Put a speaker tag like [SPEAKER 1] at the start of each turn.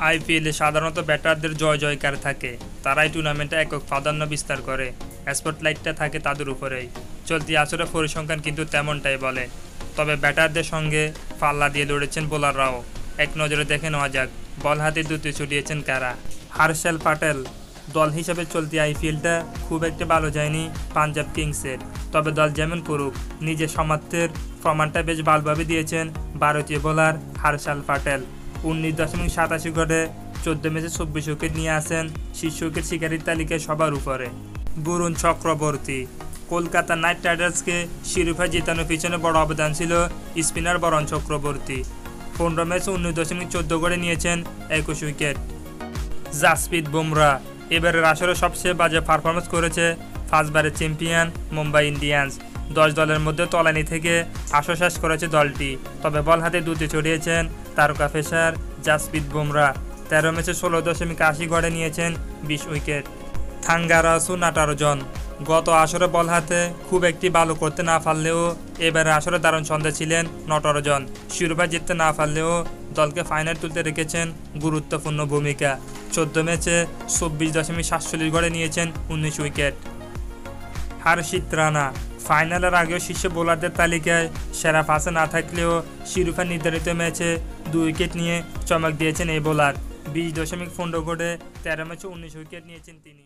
[SPEAKER 1] আইপিএলে সাধারণত ব্যাটারদের জয় জয়কার থাকে, তারাই টুর্নামেন্টে একক প্রাধান্য বিস্তার করে। স্পটলাইটটা থাকে তাদের উপরেই। চলতি আসরে পরিসংখ্যান কিন্তু তেমনটাই বলে। তবে ব্যাটারদের সঙ্গে পাল্লা দিয়ে লড়েছেন বোলাররাও। এক নজরে দেখে নেওয়া যাক বল হাতে দুটি ছুটিয়েছেন কারা। হার্ষেল প্যাটেল। দল হিসাবে চলতি আইপিএলটা খুব একটা ভালো যায়নি পাঞ্জাব কিংসের। তবে দল যেমন করুক, নিজের সামর্থ্যের প্রমাণটা বেশ ভালোভাবে দিয়েছেন ভারতীয় বোলার হার্ষেল প্যাটেল। 19.87 গড়ে 14 ম্যাচে 24 উইকেট নিয়ে আসেন শীর্ষ উইকেট শিকারীর তালিকায় সবার উপরে। বরুণ চক্রবর্তী। কলকাতা নাইট রাইডার্সকে শিরোপা জেতানোর পিছনে বড় অবদান ছিল স্পিনার বরুণ চক্রবর্তী। 15 ম্যাচে 19.14 গড়ে নিয়েছেন 21 উইকেট। জাসপ্রীত বুমরা। এবারের আসরে সবচেয়ে বাজে পারফরমেন্স করেছে পাঁচবারের চ্যাম্পিয়ন মুম্বাই ইন্ডিয়ান্স। 10 দলের মধ্যে তলানি থেকে আসর শেষ করেছে দলটি। তবে বল হাতে দুটি ছড়িয়েছেন তারকা পেসার জাসপ্রীত বুমরা। 13 ম্যাচে 16.80 গড়ে নিয়েছেন 20 উইকেট। থাঙ্গারাসু নাটারজন। গত আসরে বল হাতে খুব একটি ভালো করতে না পারলেও এবারে আসরে দারুণ ছন্দে ছিলেন নটরজন। শিরোপা জিততে না পারলেও দলকে ফাইনাল তুলতে রেখেছেন গুরুত্বপূর্ণ ভূমিকা। 14 ম্যাচে 24.47 গড়ে নিয়েছেন 19 উইকেট। হর্ষিত রানা। ফাইনালের আগেও শীর্ষ বোলারদের তালিকায় সেরা পাঁচে না থাকলেও শিরোপা নির্ধারিত ম্যাচে 2 উইকেট নিয়ে চমক দিয়েছেন এই বোলার। 20.15 গড়ে 13 ম্যাচে 19 উইকেট নিয়েছেন তিনি।